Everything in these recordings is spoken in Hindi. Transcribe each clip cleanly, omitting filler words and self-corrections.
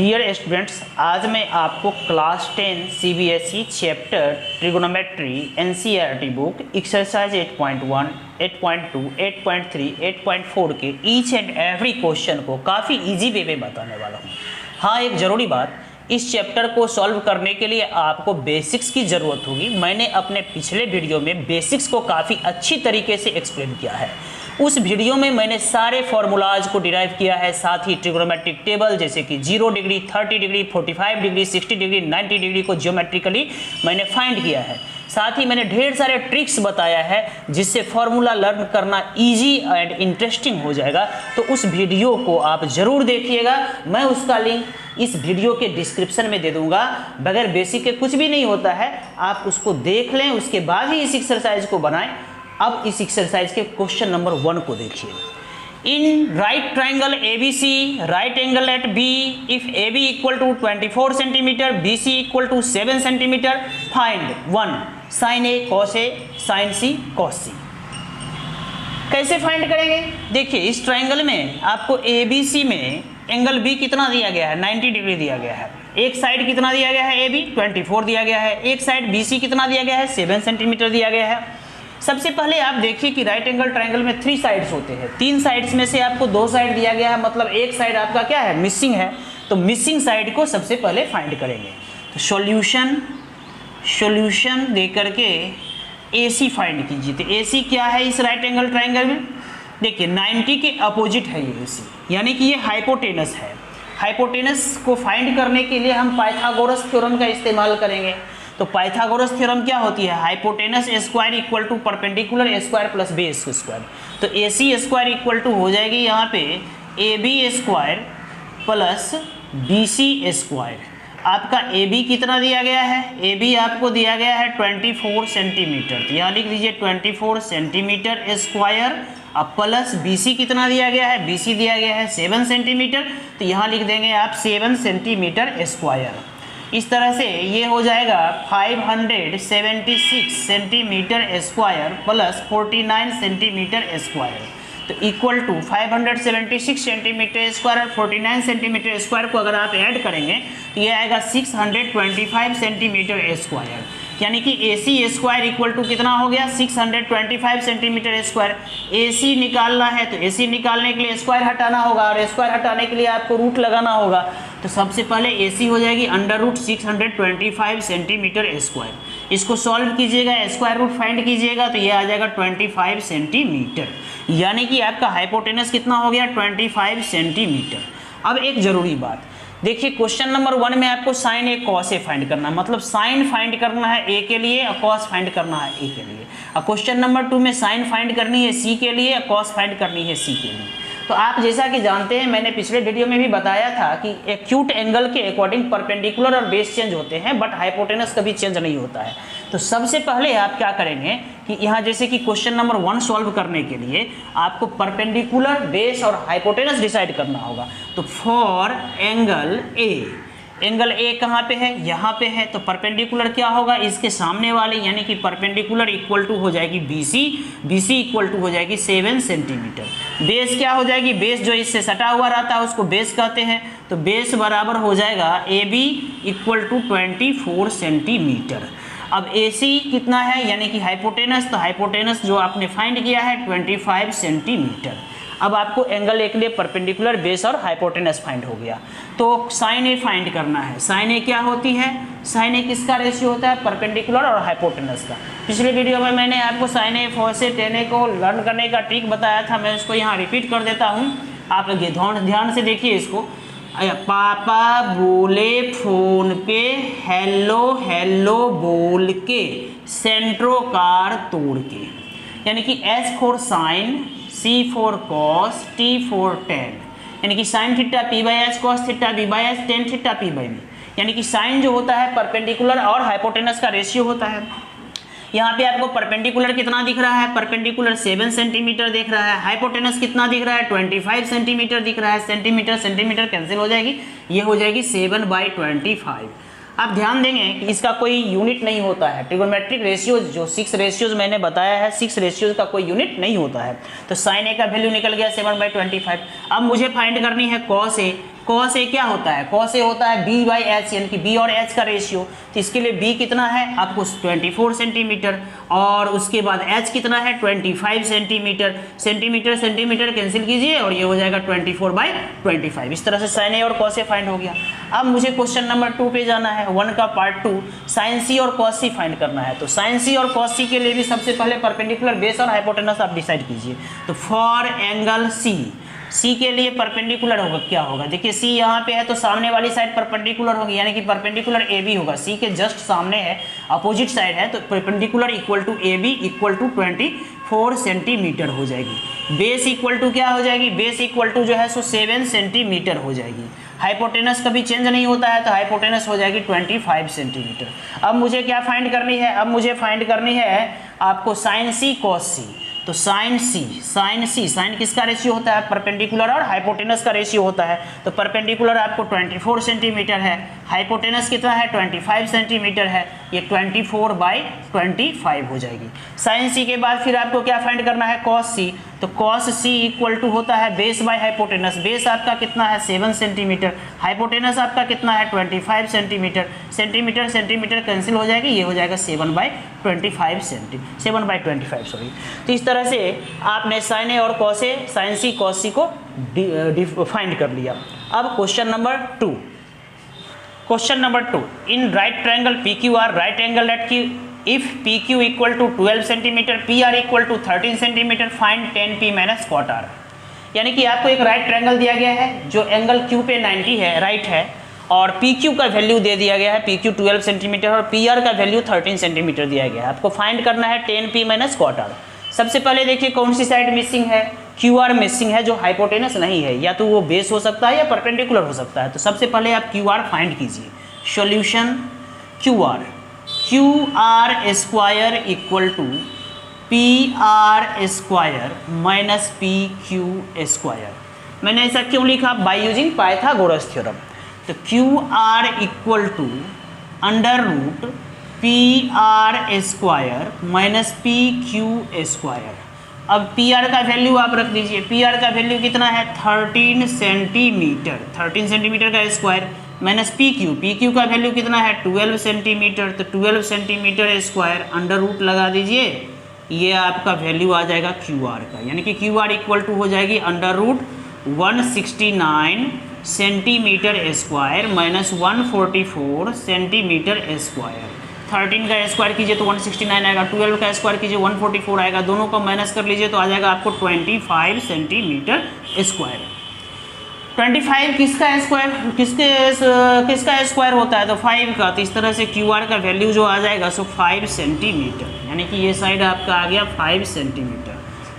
डियर स्टूडेंट्स, आज मैं आपको class 10 CBSE chapter trigonometry NCERT book exercise 8.1, 8.2, 8.3, 8.4 के ईच एंड एवरी क्वेश्चन को काफ़ी इजी वे में बताने वाला हूँ। हाँ, एक ज़रूरी बात, इस चैप्टर को सॉल्व करने के लिए आपको बेसिक्स की ज़रूरत होगी। मैंने अपने पिछले वीडियो में बेसिक्स को काफ़ी अच्छी तरीके से एक्सप्लेन किया है। उस वीडियो में मैंने सारे फॉर्मूलाज को डिराइव किया है, साथ ही ट्रिग्नोमेट्रिक टेबल जैसे कि 0 degree, 30 degree, 45 degree, 60 degree, 90 degree को ज्योमेट्रिकली मैंने फाइंड किया है। साथ ही मैंने ढेर सारे ट्रिक्स बताया है जिससे फॉर्मूला लर्न करना इजी एंड इंटरेस्टिंग हो जाएगा। तो उस वीडियो को आप ज़रूर देखिएगा। मैं उसका लिंक इस वीडियो के डिस्क्रिप्शन में दे दूंगा। बगैर बेसिक के कुछ भी नहीं होता है, आप उसको देख लें, उसके बाद ही इस एक्सरसाइज को बनाएं। अब इस एक्सरसाइज के क्वेश्चन नंबर 1 को देखिए। In right triangle ABC, right angle at B, if AB equal to 24 centimetre, BC equal to 7 centimetre, find 1 sine A cos A, sine C cos C। कैसे फाइंड करेंगे? देखिए, इस ट्राइंगल में आपको ABC में एंगल B कितना दिया गया है? 90 डिग्री दिया गया है। एक साइड कितना दिया गया है? AB 24 दिया गया है। एक साइड BC कितना दिया गया है? 7 सेंटीमीटर दिया गया है। सबसे पहले आप देखिए कि राइट एंगल ट्रायंगल में 3 साइड्स होते हैं। 3 साइड्स में से आपको 2 साइड दिया गया है, मतलब एक साइड आपका क्या है? मिसिंग है। तो मिसिंग साइड को सबसे पहले फाइंड करेंगे। तो सॉल्यूशन दे करके AC फाइंड कीजिए। तो AC क्या है इस राइट एंगल ट्रायंगल में? देखिए, 90 के अपोजिट है ये AC, यानी कि ये हाइपोटेनस है। हाइपोटेनस को फाइंड करने के लिए हम पाइथागोरस थ्योरम का इस्तेमाल करेंगे। तो पाइथागोरस थ्योरम क्या होती है? Hypotenuse square equal to perpendicular square plus base square. तो AC स्क्वायर इक्वल टू हो जाएगी यहाँ पे AB square plus BC square. आपका AB कितना दिया गया है? AB आपको दिया गया है 24 सेंटीमीटर। तो यहाँ लिख दीजिए 24 सेंटीमीटर स्क्वायर। अब प्लस BC कितना दिया गया है? BC दिया गया है 7 सेंटीमीटर। तो यहाँ लिख देंगे आप 7 सेंटीमीटर स्क्वायर। इस तरह से ये हो जाएगा 576 centimetre square plus 49 centimetre square. तो इक्वल टू 576 सेंटीमीटर स्क्वायर और 49 सेंटीमीटर स्क्वायर को अगर आप ऐड करेंगे तो ये आएगा 625 सेंटीमीटर स्क्वायर। यानी कि AC स्क्वायर इक्वल टू कितना हो गया? 625 सेंटीमीटर स्क्वायर। AC निकालना है तो AC निकालने के लिए स्क्वायर हटाना होगा, और स्क्वायर हटाने के लिए आपको रूट लगाना होगा। तो सबसे पहले AC हो जाएगी अंडर रूट 625 सेंटीमीटर स्क्वायर। इसको सॉल्व कीजिएगा, स्क्वायर रूट फाइंड कीजिएगा तो ये आ जाएगा 25 सेंटीमीटर। यानी कि आपका हाइपोटेनस कितना हो गया? 25 सेंटीमीटर। अब एक ज़रूरी बात देखिए, क्वेश्चन नंबर 1 में आपको sine A cos A find करना है, मतलब साइन फाइंड करना है A के लिए और cos फाइंड करना है A के लिए। और क्वेश्चन नंबर 2 में साइन फाइंड करनी है C के लिए और cos फाइंड करनी है C के लिए। तो आप जैसा कि जानते हैं, मैंने पिछले वीडियो में भी बताया था कि एक्यूट एंगल के अकॉर्डिंग परपेंडिकुलर और बेस चेंज होते हैं, बट हाइपोटेनस कभी चेंज नहीं होता है। तो सबसे पहले आप क्या करेंगे कि यहाँ जैसे कि क्वेश्चन नंबर 1 सॉल्व करने के लिए आपको परपेंडिकुलर, बेस और हाइपोटेनस डिसाइड करना होगा। तो for angle A, angle A कहाँ पे है? यहाँ पे है। तो परपेंडिकुलर क्या होगा? इसके सामने वाले, यानी कि परपेंडिकुलर इक्वल टू हो जाएगी BC इक्वल टू हो जाएगी 7 सेंटीमीटर। बेस क्या हो जाएगी? बेस जो इससे सटा हुआ रहता है उसको बेस कहते हैं। तो बेस बराबर हो जाएगा AB इक्वल टू 24 सेंटीमीटर। अब AC कितना है? यानी कि हाइपोटेनस। तो हाइपोटेनस जो आपने फाइंड किया है 25 सेंटीमीटर। अब आपको एंगल A के लिए परपेंडिकुलर, बेस और हाइपोटेनस फाइंड हो गया। तो साइन A फाइंड करना है। साइन A क्या होती है? साइन A किसका रेशियो होता है? परपेंडिकुलर और हाइपोटेनस का। पिछले वीडियो में मैंने आपको sine A cos A tan A को लर्न करने का ट्रिक बताया था, मैं उसको यहाँ रिपीट कर देता हूँ। आप ध्यान से देखिए इसको। पापा बोले फोन पे हेलो हेलो बोल के, सेंट्रो कार तोड़ के। यानी कि S for sine, C for cos, T for tan। यानी कि sine theta P by H, cos theta B by H, tan theta P by B। यानी कि साइन जो होता है परपेंडिकुलर और हाइपोटेनस का रेशियो होता है। यहाँ पे आपको परपेंडिकुलर कितना दिख रहा है? परपेंडिकुलर 7 सेंटीमीटर दिख रहा है। हाइपोटेनस कितना दिख रहा है? 25 सेंटीमीटर दिख रहा है। सेंटीमीटर सेंटीमीटर कैंसिल हो जाएगी, ये हो जाएगी 7/25। आप ध्यान देंगे कि इसका कोई यूनिट नहीं होता है। ट्रिगोनोमेट्रिक रेशियोज जो 6 रेशियोज मैंने बताया है, 6 रेशियोज का कोई यूनिट नहीं होता है। तो साइन A का वैल्यू निकल गया 7/25। अब मुझे फाइंड करनी है cos A। कॉस ए क्या होता है, कॉस ए होता है बी बाई एच, यानी कि बी और एच का रेशियो। तो इसके लिए बी कितना है आपको 24 सेंटीमीटर, और उसके बाद एच कितना है 25 सेंटीमीटर। सेंटीमीटर सेंटीमीटर कैंसिल कीजिए और ये हो जाएगा 24/25। इस तरह से साइन ए और कॉस ए फाइंड हो गया। अब मुझे क्वेश्चन नंबर 2 पे जाना है, 1 का पार्ट 2, साइन सी और कॉस सी फाइंड करना है। तो साइन सी और कॉस सी के लिए भी सबसे पहले परपेंडिकुलर बेस और हाइपोटेनस आप डिसाइड कीजिए। तो फॉर एंगल सी के लिए परपेंडिकुलर होगा क्या होगा, देखिए सी यहाँ पे है तो सामने वाली साइड परपेंडिकुलर होगी, यानी कि परपेंडिकुलर ए बी होगा। सी के जस्ट सामने है, अपोजिट साइड है, तो perpendicular equal to A B equal to 24 centimetre हो जाएगी। बेस इक्वल टू क्या हो जाएगी, बेस इक्वल टू जो है सो 7 सेंटीमीटर हो जाएगी। हाइपोटेनस कभी चेंज नहीं होता है, तो हाइपोटेनस हो जाएगी 25 सेंटीमीटर। अब मुझे क्या फाइंड करनी है, अब मुझे फाइंड करनी है आपको साइन सी कॉस सी। तो साइन साइन किसका रेशियो होता है, परपेंडिकुलर और हाइपोटेनस का रेशियो होता है। तो परपेंडिकुलर आपको 24 सेंटीमीटर है, हाइपोटेनस कितना है 25 सेंटीमीटर है, ये 24/25 हो जाएगी। साइन सी के बाद फिर आपको क्या फाइंड करना है, कॉस सी। तो कॉस सी इक्वल टू होता है बेस बाय हाइपोटेनस। बेस आपका कितना है 7 सेंटीमीटर, हाइपोटेनस आपका कितना है 25 सेंटीमीटर। सेंटीमीटर सेंटीमीटर कैंसिल हो जाएगी, ये हो जाएगा 7/25 सॉरी। तो इस तरह से आपने साइन ए और cos A, sine C cos C को फाइंड कर लिया। अब question number 2, question number 2, in right triangle P Q R, right angle at Q, if P Q equal to 12 centimetre, P R equal to 13 centimetre, find 10p minus cot R. यानी कि आपको एक राइट ट्रायंगल दिया गया है जो एंगल क्यू पे 90 है, राइट है, और पी क्यू का वैल्यू दे दिया गया है, पी क्यू 12 सेंटीमीटर और पी आर का वैल्यू 13 सेंटीमीटर दिया गया है। आपको फाइंड करना है 10p माइनस कॉट आर। सबसे पहले देखिए कौन सी साइड मिसिंग है, क्यू आर मिसिंग है, जो हाइपोटेनस नहीं है, या तो वो बेस हो सकता है या परपेंडिकुलर हो सकता है। तो सबसे पहले आप क्यू आर फाइंड कीजिए। Solution Q R square equal to P R square minus P Q square. मैंने ऐसा क्यों लिखा, बाय यूजिंग पाइथागोरस थ्योरम। तो Q R equal to under root P R square minus P Q square. अब पी आर का वैल्यू आप रख दीजिए, पी आर का वैल्यू कितना है 13 सेंटीमीटर, 13 सेंटीमीटर का स्क्वायर, माइनस पी क्यू का वैल्यू कितना है 12 सेंटीमीटर, तो 12 सेंटीमीटर स्क्वायर, अंडर रूट लगा दीजिए, ये आपका वैल्यू आ जाएगा क्यू आर का। यानी कि क्यू आर इक्वल टू हो जाएगी under root 169 centimetre square minus 144 centimetre square. 13 का स्क्वायर कीजिए तो 169 आएगा, 12 का स्क्वायर कीजिए 144 आएगा, दोनों को माइनस कर लीजिए तो आ जाएगा आपको 25 सेंटीमीटर स्क्वायर। 25 किसका स्क्वायर, किसका स्क्वायर होता है, तो 5 का। तो इस तरह से क्यू आर का वैल्यू जो आ जाएगा सो 5 सेंटीमीटर, यानी कि ये साइड आपका आ गया 5 centimetre.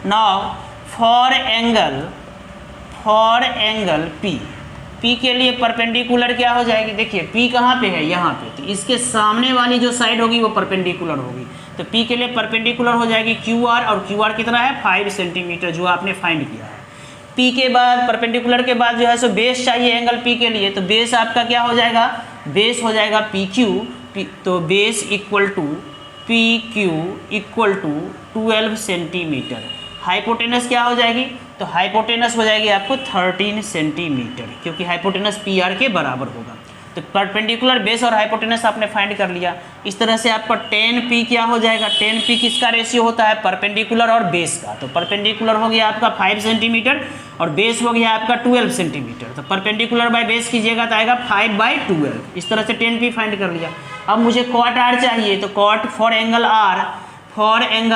Now for angle P के लिए परपेंडिकुलर क्या हो जाएगी, देखिए पी कहाँ पे है, यहाँ पे, तो इसके सामने वाली जो साइड होगी वो परपेंडिकुलर होगी। तो पी के लिए परपेंडिकुलर हो जाएगी क्यू आर, और क्यू आर कितना है 5 सेंटीमीटर जो आपने फाइंड किया है। पी के बाद परपेंडिकुलर के बाद जो है सो बेस चाहिए एंगल पी के लिए, तो बेस आपका क्या हो जाएगा, बेस हो जाएगा पी क्यू, तो base equal to P Q equal to 12 centimetre. Hypotenuse क्या हो जाएगी, तो हाइपोटेनस हो जाएगी आपको 13 सेंटीमीटर, क्योंकि हाइपोटेनस पी आर के बराबर होगा। तो परपेंडिकुलर बेस और हाइपोटेनस आपने फाइंड कर लिया। इस तरह से आपका 10p क्या हो जाएगा, 10p किसका रेशियो होता है, परपेंडिकुलर और बेस का। तो परपेंडिकुलर हो गया आपका 5 सेंटीमीटर और बेस हो गया आपका 12 सेंटीमीटर। तो परपेंडिकुलर बाय बेस कीजिएगा तो आएगा 5/12। इस तरह से 10p फाइंड कर लिया। अब मुझे कॉट आर चाहिए, तो कॉट फॉर एंगल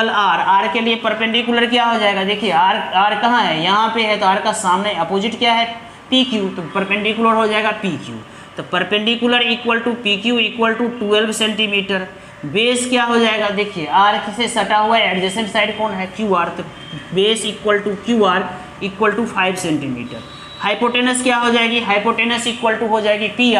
आर के लिए परपेंडिकुलर क्या हो जाएगा, देखिए आर कहाँ है, यहाँ पे है, तो आर का सामने अपोजिट क्या है पी क्यू, तो परपेंडिकुलर हो जाएगा पी क्यू। तो perpendicular equal to P Q equal to 12 centimetre. Base क्या हो जाएगा, देखिए आर से सटा हुआ है, एडजेसेंट साइड कौन है क्यू आर, तो base equal to Q R equal to 5 centimetre. Hypotenuse क्या हो जाएगी, हाइपोटेनस इक्वल टू हो जाएगी P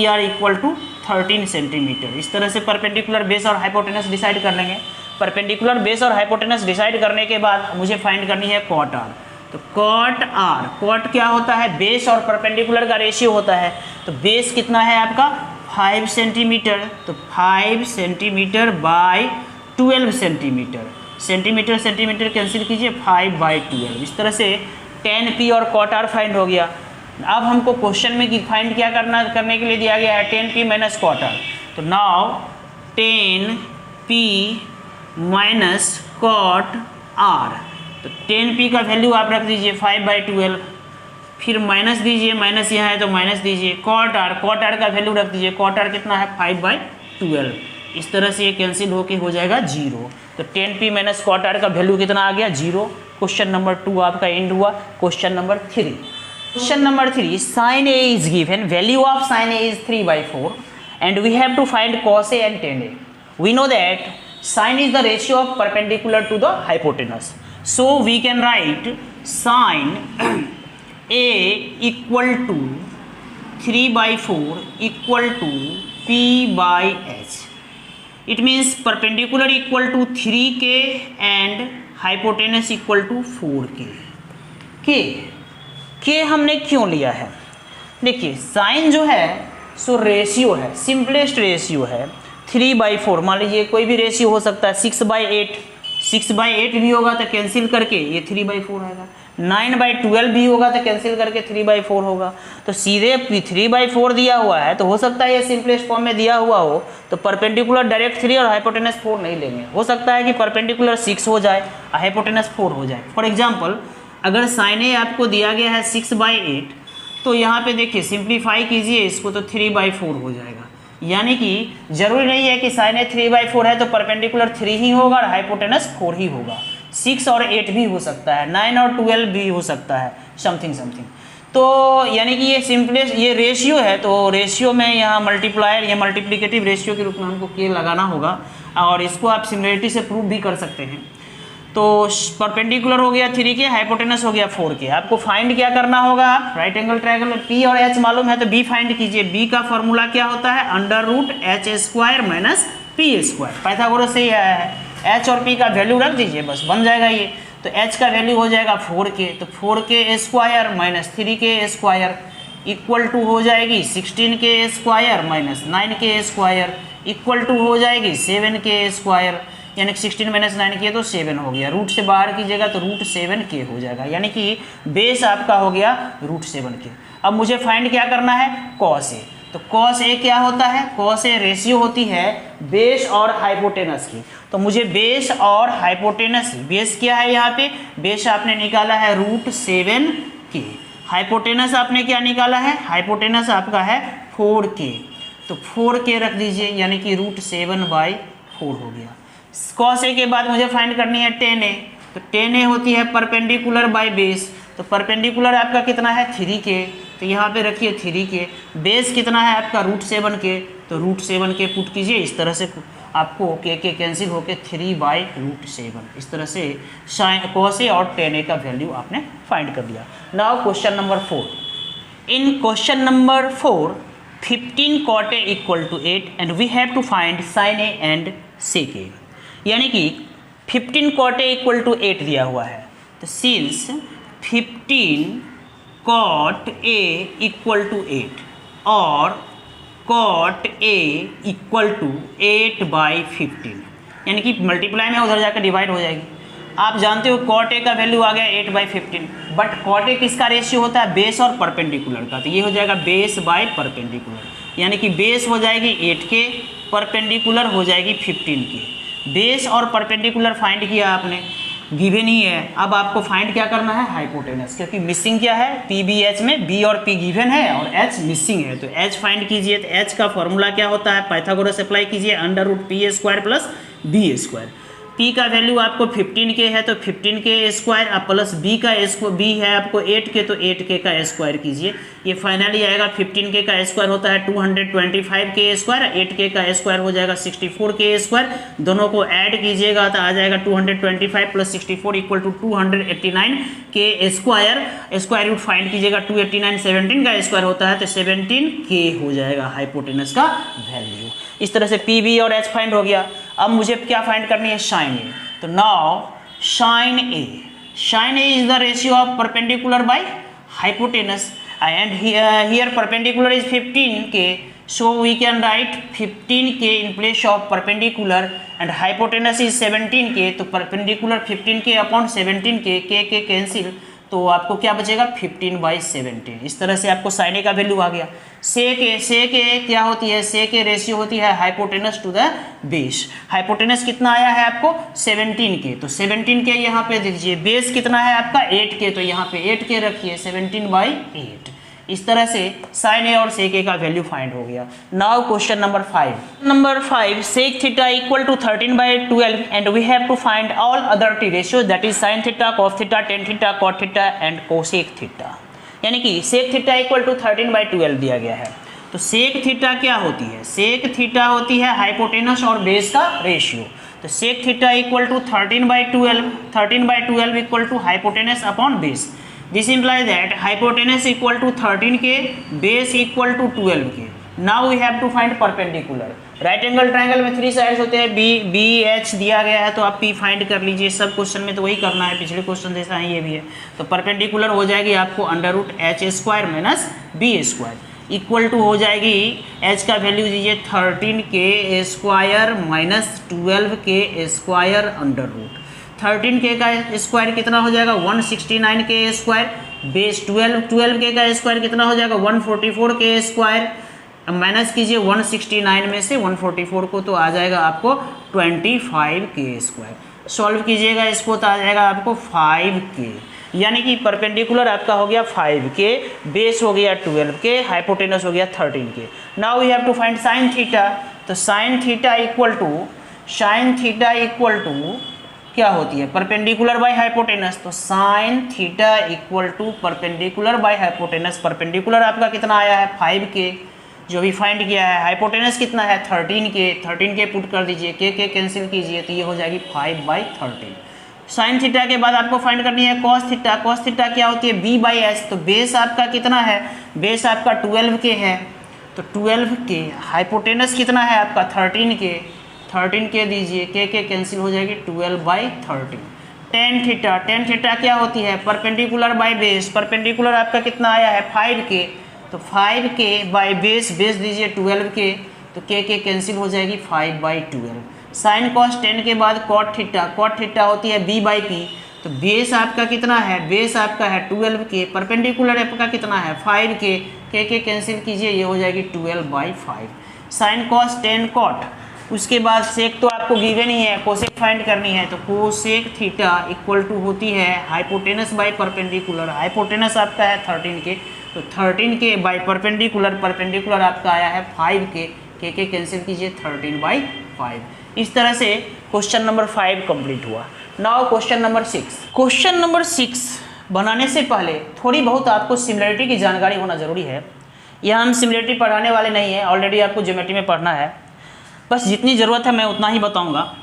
R equal to 13 centimetre. इस तरह से परपेंडिकुलर बेस और हाइपोटेनस डिसाइड कर लेंगे। परपेंडिकुलर बेस और हाइपोटेनस डिसाइड करने के बाद मुझे फाइंड करनी है कॉट आर। तो कॉट क्या होता है, बेस और परपेंडिकुलर का रेशियो होता है। तो बेस कितना है आपका 5 सेंटीमीटर, तो 5 centimetre bye 12 centimetre, centimetre cancel कीजिए 5/12। इस तरह से 10p और कॉट आर फाइंड हो गया। अब हमको क्वेश्चन में फाइंड क्या करने के लिए दिया गया है 10p माइनस क्वार्टर। तो now 10p minus cot r, तो 10p का वैल्यू आप रख दीजिए 5/12, फिर माइनस दीजिए, माइनस यहाँ है तो माइनस दीजिए, कॉट r का वैल्यू रख दीजिए, कॉट r कितना है 5/12। इस तरह से ये कैंसिल होके हो जाएगा 0। तो 10p माइनस कॉट r का वैल्यू कितना आ गया 0। क्वेश्चन नंबर 2 आपका एंड हुआ। Question number 3, sin a is given, value of sin a is 3/4 and we have to find cos a and tan a. We know that sin is the ratio of perpendicular to the hypotenuse, so we can write sin a equal to 3/4 equal to p/h. It means perpendicular equal to 3k and hypotenuse equal to 4k. के हमने क्यों लिया है? देखिए साइन जो है सो रेशियो है, सिंपलेस्ट रेशियो है 3/4। मान लीजिए कोई भी रेशियो हो सकता है, 6/8 भी होगा तो कैंसिल करके ये 3/4 आएगा, 9/12 भी होगा तो कैंसिल करके 3/4 होगा। तो सीधे 3/4 दिया हुआ है तो हो सकता है ये सिंपलेस्ट फॉर्म में दिया हुआ हो तो परपेंडिकुलर डायरेक्ट 3 और हाइपोटेनस 4 नहीं लेंगे। हो सकता है कि परपेंडिकुलर 6 हो जाए और हाइपोटेनस 4 हो जाए। फॉर एग्जाम्पल अगर साइन ए आपको दिया गया है 6/8 तो यहाँ पे देखिए सिंप्लीफाई कीजिए इसको तो 3/4 हो जाएगा। यानी कि जरूरी नहीं है कि साइन ए 3/4 है तो परपेंडिकुलर 3 ही होगा और हाइपोटेनस 4 ही होगा, 6 और 8 भी हो सकता है, 9 और 12 भी हो सकता है, समथिंग। तो यानी कि ये सिंपलेस्ट ये रेशियो है तो रेशियो में यहाँ मल्टीप्लायर या मल्टीप्लिकेटिव रेशियो के रूप में हमको के लगाना होगा और इसको आप सिमिलरिटी से प्रूव भी कर सकते हैं। तो परपेंडिकुलर हो गया 3 के, हाइपोटेनस हो गया 4 के। आपको फाइंड क्या करना होगा, आप राइट एंगल ट्रायंगल में P और H मालूम है तो B फाइंड कीजिए। B का फॉर्मूला क्या होता है, √h² माइनस p²। पाइथागोरस से ही आया है। H और P का वैल्यू रख दीजिए, बस बन जाएगा ये। तो H का वैल्यू हो जाएगा 4k, तो 4k² minus 3k² equal to हो जाएगी 16k² minus 9k² equal to हो जाएगी 7k²। यानी कि 16 माइनस 9 किया तो 7 हो गया। रूट से बाहर कीजिएगा तो √7k हो जाएगा, यानी कि बेस आपका हो गया √7k। अब मुझे फाइंड क्या करना है, cos a। तो cos a क्या होता है, cos a रेशियो होती है बेस और हाइपोटेनस की। तो मुझे बेस और हाइपोटेनस, बेस क्या है यहाँ पे, बेस आपने निकाला है √7k, हाइपोटेनस आपने क्या निकाला है, हाइपोटेनस आपका है 4k। तो 4k रख दीजिए यानी कि √7/4 हो गया। cos a के बाद मुझे फाइंड करनी है tan a। तो tan a होती है परपेंडिकुलर बाय बेस। तो परपेंडिकुलर आपका कितना है 3k, तो यहाँ पे रखिए 3k। बेस कितना है आपका √7k, तो √7k पुट कीजिए। इस तरह से आपको k कैंसिल होके 3/√7। इस तरह से cos a और tan a का वैल्यू आपने फाइंड कर लिया। Now question number 4। In question number 4 15 cot a equal to 8 and we have to find sin a and sec a। यानी कि 15 cot a equal to 8 दिया हुआ है। तो since 15 cot a equal to 8 और cot a equal to 8/15, यानी कि मल्टीप्लाई में उधर जाकर डिवाइड हो जाएगी। आप जानते हो cot a का वैल्यू आ गया 8/15, बट cot a किसका रेशियो होता है, बेस और परपेंडिकुलर का। तो ये हो जाएगा बेस बाय परपेंडिकुलर, यानी कि बेस हो जाएगी 8k, परपेंडिकुलर हो जाएगी 15k। बेस और परपेंडिकुलर फाइंड किया आपने, गिवन ही है। अब आपको फाइंड क्या करना है, हाइपोटेनस, क्योंकि मिसिंग क्या है, PBH में B और P गिवन है और H मिसिंग है। तो H फाइंड कीजिए। तो H का फॉर्मूला क्या होता है, पाइथागोरस अप्लाई कीजिए, √P² प्लस B²। P का वैल्यू आपको 15k है तो 15k² प्लस B है आपको 8k, तो 8k का स्क्वायर कीजिए। ये फाइनली आएगा 15k का स्क्वायर होता है 225k², 8k का स्क्वायर हो जाएगा 64k²। दोनों को ऐड कीजिएगा तो आ जाएगा 225 plus 64 equal to 289k²। Square root find कीजिएगा, 289 17 का स्क्वायर होता है तो 17k हो जाएगा हाइपोटेनस का वैल्यू। इस तरह से PB और H फाइंड हो गया। अब मुझे क्या फाइंड करनी है, sin a। तो now sin a is the ratio of perpendicular by hypotenuse and here perpendicular is 15k, so we can write 15k in place of perpendicular and hypotenuse is 17k। तो perpendicular 15k upon 17k, k cancel, तो आपको क्या बचेगा 15/17। इस तरह से आपको साइन ए का वैल्यू आ गया। सेक ए क्या होती है, सेक ए रेशियो होती है hypotenuse to the base. Hypotenuse कितना आया है आपको 17 के, तो 17 के यहाँ पे दीजिए। बेस कितना है आपका 8 के, तो यहाँ पे 8 के रखिए 17/8। इस तरह से साइन ए और सेक ए का वैल्यू फाइंड हो गया। Now question number 5 sec theta equal to 13/12 and we have to find all other T ratio that is sine theta, cos theta, tan theta, cot theta and cosec theta. यानी कि सेक थीटा इक्वल टू 13/12 दिया गया है। तो सेक थीटा क्या होती है, सेक थीटा होती है हाइपोटेनस और बेस का रेशियो। तो sec theta equal to 13/12 equal to hypotenuse upon base. This implies that hypotenuse equal to 13 K, base equal to 12 K. Now we have to find perpendicular. Right angle triangle में 3 साइड्स होते हैं, बी एच दिया गया है तो आप पी फाइंड कर लीजिए। सब क्वेश्चन में तो वही करना है, पिछले क्वेश्चन जैसा है ये भी है। तो परपेंडिकुलर हो जाएगी आपको √h² - b² इक्वल टू हो जाएगी h का वैल्यू दीजिए 13 के स्क्वायर माइनस 12 के स्क्वायर √। 13 के का स्क्वायर कितना हो जाएगा 169 के स्क्वायर, बेस 12 के का स्क्वायर कितना हो जाएगा 144 के स्क्वायर। माइनस कीजिए 169 में से 144 को, तो आ जाएगा आपको 25 के स्क्वायर। सॉल्व कीजिएगा इसको तो आ जाएगा आपको 5 के। यानी कि परपेंडिकुलर आपका हो गया 5 के, बेस हो गया 12 के, हाइपोटेनस हो गया 13 K. Now we have to find sine theta. तो साइन थीटा इक्वल टू क्या होती है परपेंडिकुलर बाय हाइपोटेनस। तो sine theta equal to perpendicular by hypotenuse. Perpendicular आपका कितना आया है 5 के, जो भी फाइंड किया है। हाइपोटेनस कितना है 13 के पुट कर दीजिए, के कैंसिल कीजिए तो ये हो जाएगी 5/13। साइन थीटा के बाद आपको फाइंड करनी है कॉस थीटा। कॉस थीटा क्या होती है b/s। तो बेस आपका कितना है, बेस आपका 12 के है, तो 12 के। हाइपोटेनस कितना है आपका 13 के दीजिए, के कैंसिल हो जाएगी 12/13। टेन थीटा क्या होती है परपेंडिकुलर बाय बेस। परपेंडिकुलर आपका कितना आया है 5 के, तो 5 के बाय बेस दीजिए 12 के, तो के कैंसिल हो जाएगी 5/12। साइन कॉस 10 के बाद कॉट थीटा होती है b/p। तो बेस आपका कितना है, बेस आपका है 12 के, परपेंडिकुलर आपका कितना है 5 के कैंसिल कीजिए, ये हो जाएगी 12/5। साइन कॉस 10 कॉट, उसके बाद सेक तो आपको गिवन ही है, कोसेक फाइंड करनी है। तो कोसेक थीटा इक्वल टू होती है हाइपोटेनस बाय परपेंडिकुलर। हाइपोटेनस आपका है 13 के, तो 13 के बाय परपेंडिकुलर आपका आया है 5 के कैंसिल कीजिए 13/5। इस तरह से क्वेश्चन नंबर 5 कंप्लीट हुआ। Now question number 6। Question number 6 बनाने से पहले थोड़ी बहुत आपको सिमिलरिटी की जानकारी होना जरूरी है। यह हम सिमिलरिटी पढ़ाने वाले नहीं है, ऑलरेडी आपको ज्योमेट्री में पढ़ना है। बस जितनी ज़रूरत है मैं उतना ही बताऊंगा।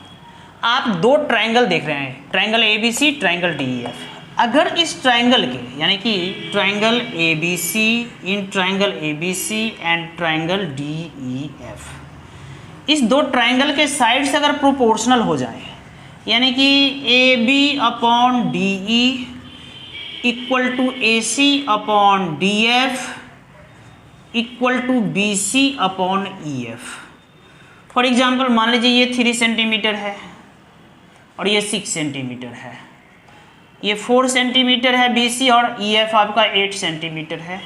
आप 2 ट्रायंगल देख रहे हैं, ट्रायंगल ABC, ट्रायंगल DEF। अगर इस ट्रायंगल के यानी कि triangle ABC in triangle ABC and triangle DEF, इस 2 ट्रायंगल के साइड्स अगर प्रोपोर्शनल हो जाए, यानी कि AB/DE equal to AC/DF equal to BC/EF। For example मान लीजिए ये 3 सेंटीमीटर है और ये 6 सेंटीमीटर है, ये 4 सेंटीमीटर है BC, और EF आपका 8 सेंटीमीटर है,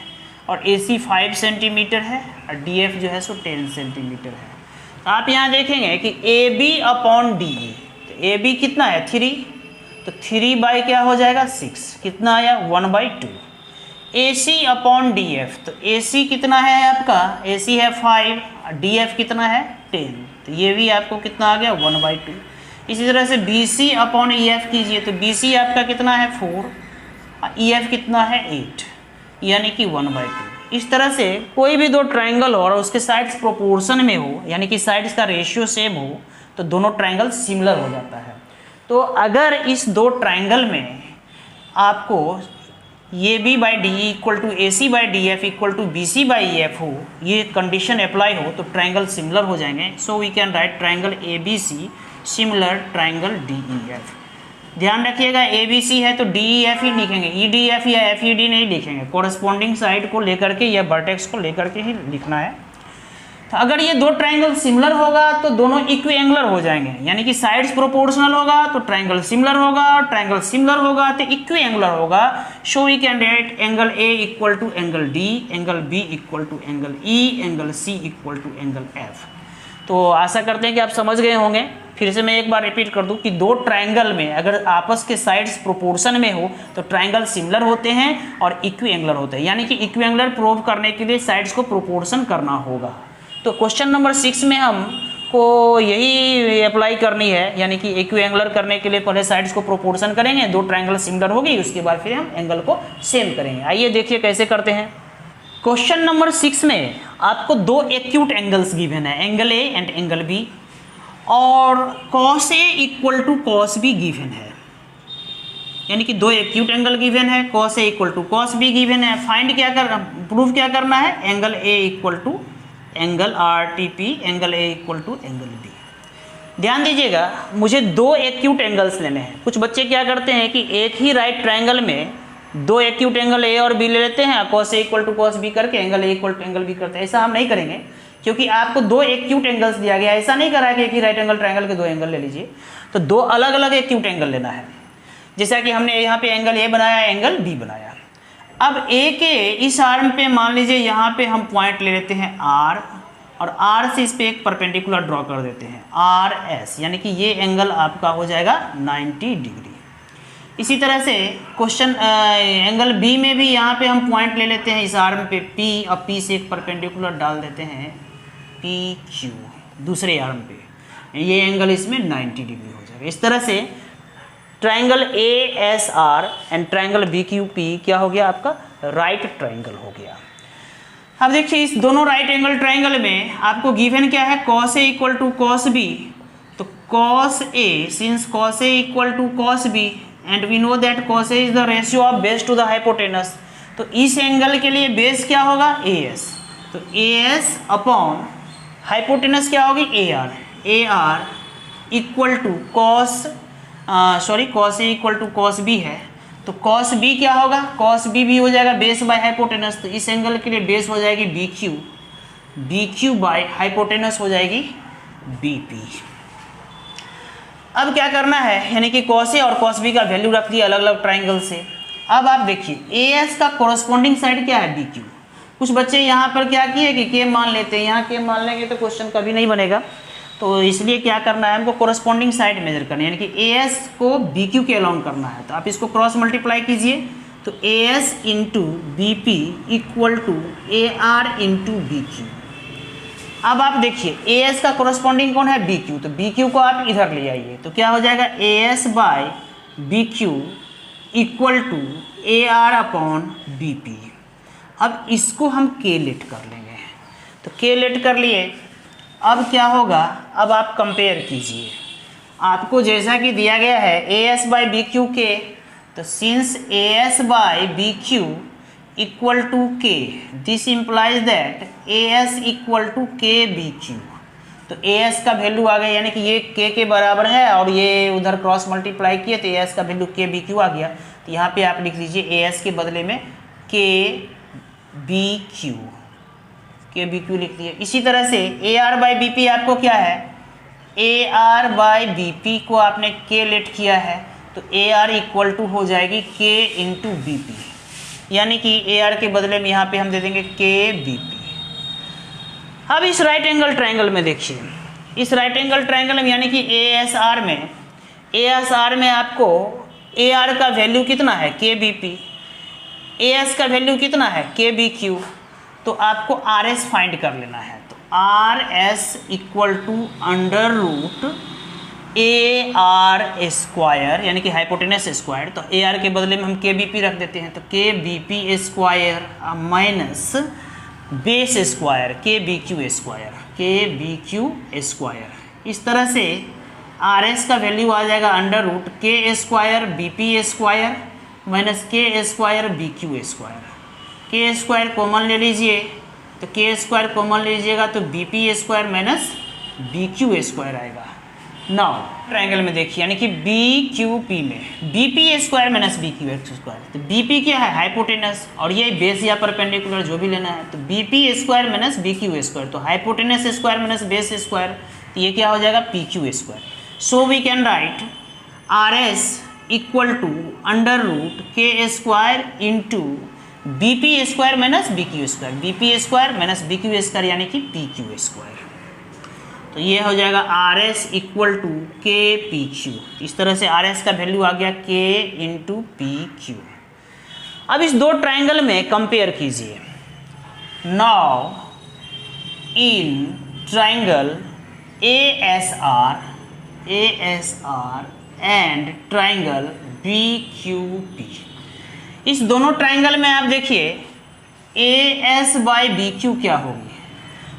और AC 5 सेंटीमीटर है, और DF जो है सो 10 सेंटीमीटर है। आप यहाँ देखेंगे कि AB/DE, तो AB कितना है 3, तो 3 क्या हो जाएगा 6, कितना आया 1/2। AC/DF, तो AC कितना है आपका, AC है 5, DF कितना है 10, तो ये भी आपको कितना आ गया 1/2। इसी तरह से BC/EF कीजिए, तो BC आपका कितना है 4, EF कितना है 8, यानी कि 1/2। इस तरह से कोई भी 2 ट्रायंगल हो और उसके साइड्स प्रोपोर्शन में हो, यानी कि साइड्स का रेशियो सेम हो, तो दोनों ट्रायंगल सिमिलर हो जाता है। तो अगर इस 2 ट्रायंगल में आपको AB/DE equal to AC/DF equal to BC/EF हो, ये कंडीशन अप्लाई हो, तो ट्रायंगल सिमिलर हो जाएंगे। So we can write triangle ABC similar triangle DEF। ध्यान रखिएगा ABC है तो DEF ही लिखेंगे, EDF या FED नहीं लिखेंगे, कोरस्पॉन्डिंग साइड को लेकर के या वर्टेक्स को लेकर के ही लिखना है। तो अगर ये दो ट्राइंगल सिमिलर होगा तो दोनों इक्वी एंगुलर हो जाएंगे, यानी कि साइड्स प्रोपोर्शनल होगा तो ट्राइंगल सिमिलर होगा, और ट्राइंगल सिमिलर होगा तो इक्वी एंगुलर होगा। So we can write angle A equal to angle D, angle B equal to angle E, angle C equal to angle F. तो आशा करते हैं कि आप समझ गए होंगे। फिर से मैं एक बार रिपीट कर दूं कि दो ट्राइंगल में अगर आपस के साइड्स प्रोपोर्शन में हो तो ट्राइंगल सिमिलर होते हैं और इक्वी एंगुलर होते हैं, यानी कि इक्वी एंगुलर प्रूव करने के लिए साइड्स को प्रोपोर्शन करना होगा। तो क्वेश्चन नंबर 6 में हमको यही अप्लाई करनी है, यानी कि इक्वी एंगुलर करने के लिए पहले साइड्स को प्रोपोर्शन करेंगे, दो ट्राइंगल सिमिलर होगी, उसके बाद फिर हम एंगल को सेम करेंगे। आइए देखिए कैसे करते हैं। क्वेश्चन नंबर 6 में आपको दो एक्यूट एंगल्स गिवन है, angle A and angle B, और cos A equal to cos B given है, यानी कि दो एक्यूट एंगल गिवन है, cos A equal to cos B given है। फाइंड प्रूफ क्या करना है, angle A equal to angle R T P, angle A equal to angle B. ध्यान दीजिएगा, मुझे दो एक्यूट एंगल्स लेने हैं। कुछ बच्चे क्या करते हैं कि एक ही राइट ट्राइंगल में दो एक्यूट एंगल ए और बी ले लेते हैं, cos A equal to cos B करके angle A equal to angle B करते हैं। ऐसा हम नहीं करेंगे, क्योंकि आपको दो एक्यूट एंगल्स दिया गया है। ऐसा नहीं करा है कि एक ही राइट एंगल ट्राइंगल के दो एंगल ले लीजिए, तो दो अलग अलग एक्यूट एंगल लेना है। जैसा कि हमने यहाँ पे एंगल ए बनाया, एंगल बी बनाया। अब ए के इस आर्म पे मान लीजिए यहाँ पे हम पॉइंट ले लेते हैं आर, और आर से इस पे एक परपेंडिकुलर ड्रॉ कर देते हैं आर एस, यानी कि ये एंगल आपका हो जाएगा 90 डिग्री। इसी तरह से क्वेश्चन एंगल बी में भी यहाँ पे हम पॉइंट ले लेते हैं इस आर्म पे पी, और पी से एक परपेंडिकुलर डाल देते हैं पी क्यू दूसरे आर्म पे, ये एंगल इसमें 90 डिग्री हो जाएगा। इस तरह से triangle A S R and triangle B Q P क्या हो गया, आपका राइट ट्राइंगल हो गया। अब देखिए इस दोनों राइट एंगल ट्राइंगल में आपको गिवन क्या है, cos A equal to cos B. तो cos A, since cos A equal to cos B and we know that cos A is the ratio of base to the hypotenuse, तो इस एंगल के लिए बेस क्या होगा, ए एस। तो ए एस अपॉन हाइपोटेनस क्या होगी, A R. A R equal to cos cos A equal to cos B है, तो कॉस बी क्या होगा, कॉस बी भी हो जाएगा बेस बाय हाइपोटेनस। तो इस एंगल के लिए बेस हो जाएगी B Q, B Q by hypotenuse हो जाएगी बी पी। अब क्या करना है, यानी कि कॉस ए और कॉस बी का वैल्यू रख दिया अलग अलग ट्राइंगल से। अब आप देखिए ए एस का कोरस्पॉन्डिंग साइड क्या है, बी क्यू। कुछ बच्चे यहाँ पर क्या किए कि के मान लेते हैं, यहाँ के मान लेंगे तो क्वेश्चन कभी नहीं बनेगा। तो इसलिए क्या करना है, हमको कोरस्पॉन्डिंग साइड मेजर करना है, यानी कि ए एस को बी क्यू के अलॉन्ग करना है। तो आप इसको क्रॉस मल्टीप्लाई कीजिए, तो A S into B P equal to A R into B Q. अब आप देखिए ए एस का कोरस्पॉन्डिंग कौन है, बी क्यू, तो बी क्यू को आप इधर ले आइए, तो क्या हो जाएगा, A S by B Q equal to A R upon B P. अब इसको हम के लेट कर लेंगे, तो के लेट कर लिए। अब क्या होगा, अब आप कंपेयर कीजिए, आपको जैसा कि दिया गया है A S by B Q K, तो since A S by B Q equal to K, this implies that A S equal to K B Q. तो ए एस का वैल्यू आ गया, यानी कि ये के बराबर है और ये उधर क्रॉस मल्टीप्लाई किए तो ए एस का वैल्यू के बी क्यू आ गया। तो यहाँ पे आप लिख लीजिए ए एस के बदले में K B Q, K B Q लिख दिए। इसी तरह से A R by B P आपको क्या है, A R by B P को आपने के लेट किया है, तो ए आर इक्वल टू हो जाएगी के इंटू बी पी, यानी कि ए आर के बदले में यहाँ पे हम दे देंगे के बी पी। अब इस राइट एंगल ट्राइंगल में देखिए, इस राइट एंगल ट्राइंगल में यानी कि ए एस आर में आपको ए आर का वैल्यू कितना है, के बी पी, ए एस का वैल्यू कितना है, के बी क्यू। तो आपको आर एस फाइंड कर लेना है, तो R S equal to under root A R square, यानी कि हाइपोटेनस स्क्वायर। तो ए आर के बदले में हम के बी पी रख देते हैं, तो K B P square minus base square K B Q square, K B Q square. इस तरह से आर एस का वैल्यू आ जाएगा under root K square B P square minus K square B Q square. K square common ले लीजिए, तो के स्क्वायर कॉमन ले लीजिएगा तो B P square minus B Q square आएगा। नाउ ट्रायंगल में देखिए, यानी कि बी क्यू पी में B P square minus B Q X square, तो बी पी क्या है, हाइपोटेनस, और ये बेस या परपेंडिकुलर जो भी लेना है, तो B P square minus B Q square, तो hypotenuse square minus base square, तो ये क्या हो जाएगा, P Q square. So we can write R S equal to under root K square into B P square minus B Q square, B P square minus B Q square यानी कि पी क्यू स्क्वायर। तो ये हो जाएगा R S equal to K P Q. इस तरह से आर एस का वैल्यू आ गया के इंटू पी क्यू। अब इस दो ट्राइंगल में कंपेयर कीजिए। Now in triangle A S R and triangle B Q P, इस दोनों ट्राइंगल में आप देखिए A S by B Q क्या होगी,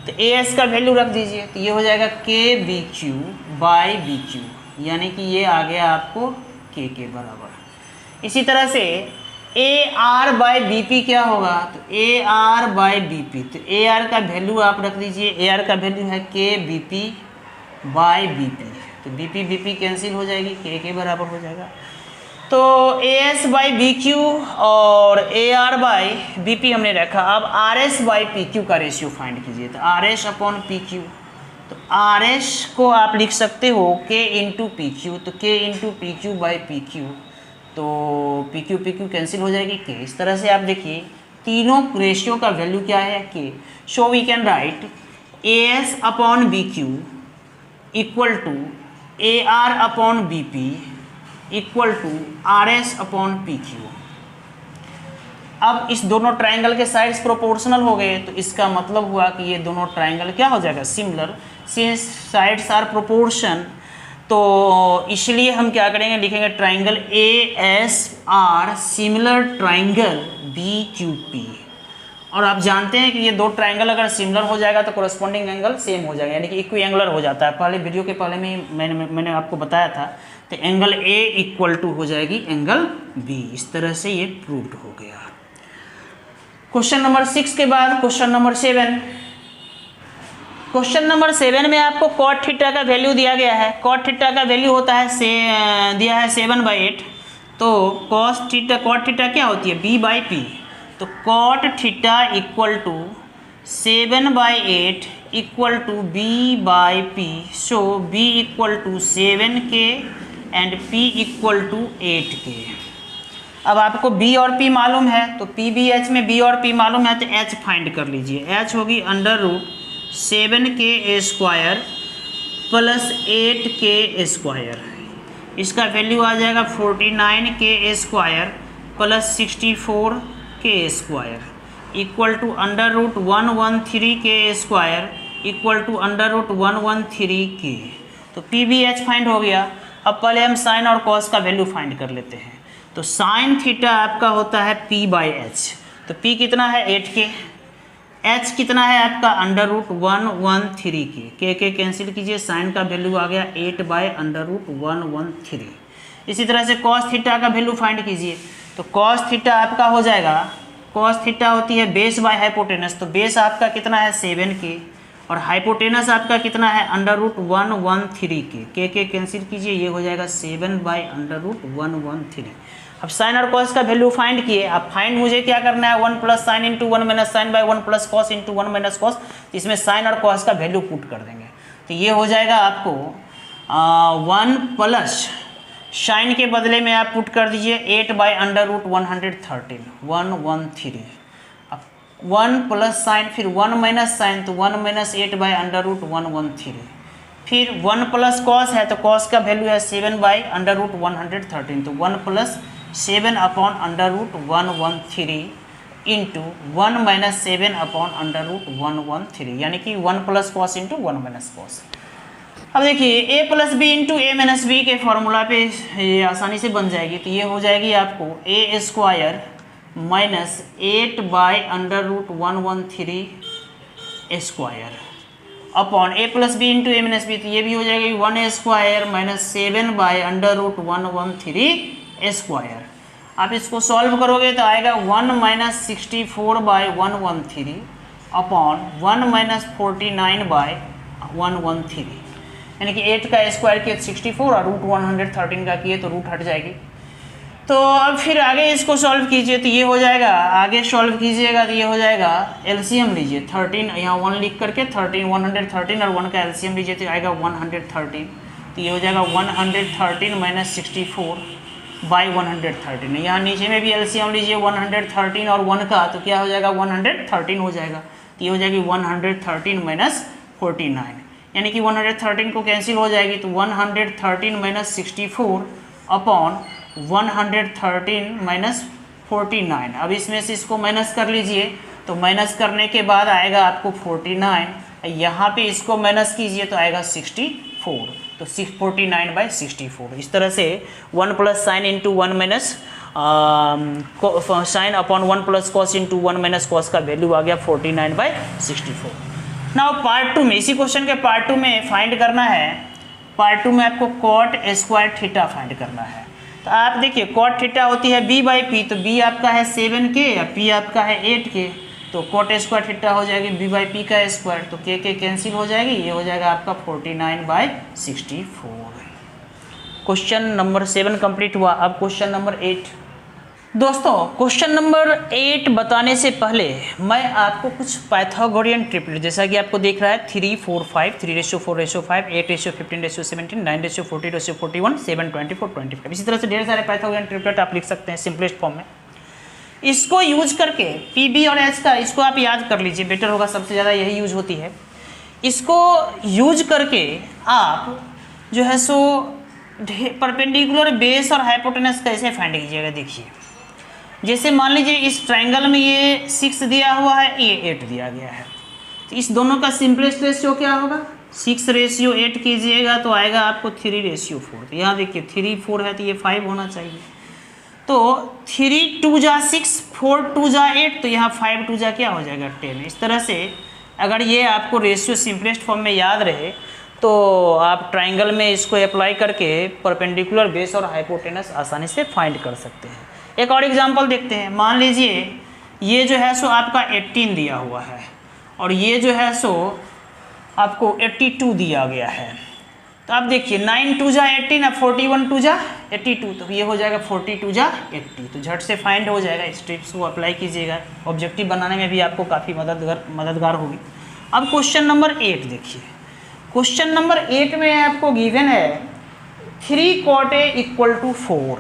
तो ए एस का वैल्यू रख दीजिए, तो ये हो जाएगा K B Q by B Q, यानी कि ये आ गया आपको के बराबर। इसी तरह से A R by B P क्या होगा, तो A R by B P, तो ए आर का वैल्यू आप रख दीजिए, ए आर का वैल्यू है k B P by B P, तो बी पी कैंसिल हो जाएगी, के बराबर हो जाएगा। तो A S by B Q और A R by B P हमने रखा। अब R S by P Q का रेशियो फाइंड कीजिए, तो R S upon P Q, तो आर एस को आप लिख सकते हो के इंटू पी क्यू, तो के into P Q by P Q, तो पी क्यू कैंसिल हो जाएगी के। इस तरह से आप देखिए तीनों रेशियो का वैल्यू क्या है, K. So we can write A S upon B Q equal to A R upon B P equal to R S upon P Q. अब इस दोनों ट्राइंगल के साइड्स प्रोपोर्शनल हो गए, तो इसका मतलब हुआ कि ये दोनों ट्राइंगल क्या हो जाएगा, similar, since sides are proportion. तो इसलिए हम क्या करेंगे, लिखेंगे triangle A S R similar triangle B Q P. और आप जानते हैं कि ये दो ट्राइंगल अगर सिमिलर हो जाएगा तो कोरस्पॉन्डिंग एंगल सेम हो जाएगा, यानी कि इक्विएंगुलर हो जाता है। पहले वीडियो के पहले में मैंने आपको बताया था, तो एंगल ए इक्वल टू हो जाएगी एंगल बी। इस तरह से ये प्रूव्ड हो गया। क्वेश्चन नंबर 6 के बाद क्वेश्चन नंबर 7। क्वेश्चन नंबर 7 में आपको कॉट थीटा का वैल्यू दिया गया है। कॉट थीटा का वैल्यू होता है दिया है 7/8, तो कॉस थीटा कॉट थीटा क्या होती है, b बाई पी। तो cot theta equal to 7/8 equal to b by P. So b equal to 7k and p equal to 8k। अब आपको b और p मालूम है, तो p b h में b और p मालूम है, तो h फाइंड कर लीजिए। h होगी under root 7k square plus 8k square. इसका वैल्यू आ जाएगा 49k square plus 64k square equal to under root 113k square equal to under root 113k। तो पी बी एच फाइंड हो गया। अब पहले हम साइन और कॉस का वैल्यू फाइंड कर लेते हैं। तो साइन थीटा आपका होता है p बाई एच। तो p कितना है 8k, h कितना है आपका अंडर रूट 113k, के कैंसिल कीजिए, साइन का वैल्यू आ गया 8 बाई अंडर रूट 113। इसी तरह से कॉस थीटा का वैल्यू फाइंड कीजिए। तो कॉस थीटा आपका हो जाएगा, कॉस थीटा होती है बेस बाय हाइपोटेनस। तो बेस आपका कितना है 7k और हाइपोटेनस आपका कितना है अंडर रूट 113k, के कैंसिल कीजिए, ये हो जाएगा 7 बाई अंडर रूट 113। अब साइन और कॉस का वैल्यू फाइंड किए। अब फाइंड मुझे क्या करना है, 1 plus sine into 1 minus sine by 1 plus cos into 1 minus cos. इसमें साइन और कॉस का वैल्यू पुट कर देंगे। तो ये हो जाएगा आपको 1 प्लस साइन के बदले में आप पुट कर दीजिए 8 बाई अंडर रूट 113 113। अब 1 प्लस साइन, फिर 1 माइनस साइन, तो 1 माइनस 8 बाई अंडर रूट 113। फिर 1 प्लस कॉस है, तो कॉस का वैल्यू है 7 बाई अंडर रूट 113। तो 1 plus 7 upon under root 113 into 1 minus 7 upon under root 113, यानी कि 1 plus cos into 1 minus cos. अब देखिए a plus B into A minus B के फॉर्मूला पे ये आसानी से बन जाएगी। तो ये हो जाएगी आपको a square minus 8 by under root 113 square upon a plus B into A minus B. तो ये भी हो जाएगी 1 square minus 7 by under root 113 square. आप इसको सॉल्व करोगे तो आएगा 1 minus 64 by 113 upon 1 minus 49 by 113। यानी कि 8 का स्क्वायर किए 64 और रूट 113 का किए तो रूट हट जाएगी। तो अब फिर आगे इसको सॉल्व कीजिए तो ये हो जाएगा, आगे सॉल्व कीजिएगा तो ये हो जाएगा, एलसीएम लीजिए 13, यहाँ 1 लिख करके 13 113 और 1 का एलसीएम लीजिए तो आएगा 113, तो ये हो जाएगा 113 माइनस 64 बाई 113। यहाँ नीचे में भी एलसीएम लीजिए 113 और 1 का, तो क्या हो जाएगा 113 हो जाएगा, तो ये हो जाएगी 113 माइनस 49, यानी कि 113 को कैंसिल हो जाएगी तो 113 माइनस 64 अपॉन 113 माइनस 49। अब इसमें से इसको माइनस कर लीजिए, तो माइनस करने के बाद आएगा आपको 49, यहाँ पे इसको माइनस कीजिए तो आएगा 64, तो 49/64। इस तरह से 1 plus sine into 1 minus sine upon 1 plus cos into 1 minus cos का वैल्यू आ गया 49/64। नाउ पार्ट 2 में, इसी क्वेश्चन के पार्ट 2 में फाइंड करना है, पार्ट 2 में आपको कॉट स्क्वायर थीटा फाइंड करना है। तो आप देखिए कॉट थीटा होती है b/p, तो b आपका है 7k या p आपका है 8k, तो कॉट स्क्वायर थीटा हो जाएगी b/p का स्क्वायर, तो k कैंसिल हो जाएगी, ये हो जाएगा आपका 49/64। क्वेश्चन नंबर 7 कंप्लीट हुआ। अब क्वेश्चन नंबर 8। दोस्तों क्वेश्चन नंबर 8 बताने से पहले मैं आपको कुछ पाइथागोरियन ट्रिपलेट, जैसा कि आपको देख रहा है 3 4 5, 3:4:5, 8:15:17, 9:40:41, 7:24:25, इसी तरह से ढेर सारे पाइथागोरियन ट्रिपलेट आप लिख सकते हैं सिंपलेस्ट फॉर्म में। इसको यूज करके पी बी और एच का, इसको आप याद कर लीजिए, बेटर होगा, सबसे ज़्यादा यही यूज होती है। इसको यूज करके आप जो है सो परपेंडिकुलर बेस और हाइपोटेनस कैसे फाइंड कीजिएगा। देखिए जैसे मान लीजिए इस ट्राइंगल में ये 6 दिया हुआ है, ये 8 दिया गया है, तो इस दोनों का सिंपलेस्ट रेशियो क्या होगा, 6:8 कीजिएगा तो आएगा आपको 3:4। तो यहाँ देखिए 3 4 है तो ये 5 होना चाहिए, तो 3 2 जा 6, 4 2 जा 8, तो यहाँ 5 2 जा क्या हो जाएगा 10। इस तरह से अगर ये आपको रेशियो सिंपलेस्ट फॉर्म में याद रहे तो आप ट्राइंगल में इसको अप्लाई करके परपेंडिकुलर बेस और हाइपोटेनस आसानी से फाइंड कर सकते हैं। एक और एग्जांपल देखते हैं। मान लीजिए ये जो है सो आपका 18 दिया हुआ है और ये जो है सो आपको 82 दिया गया है, तो आप देखिए 9 2 जा 18 है, 41 2 जा 82, तो ये हो जाएगा 42 जा 80, तो झट से फाइंड हो जाएगा। इस टिप्स को अप्लाई कीजिएगा, ऑब्जेक्टिव बनाने में भी आपको काफ़ी मददगार होगी। अब क्वेश्चन नंबर 8 देखिए। क्वेश्चन नंबर 8 में आपको गिवन है 3 cot A = 4,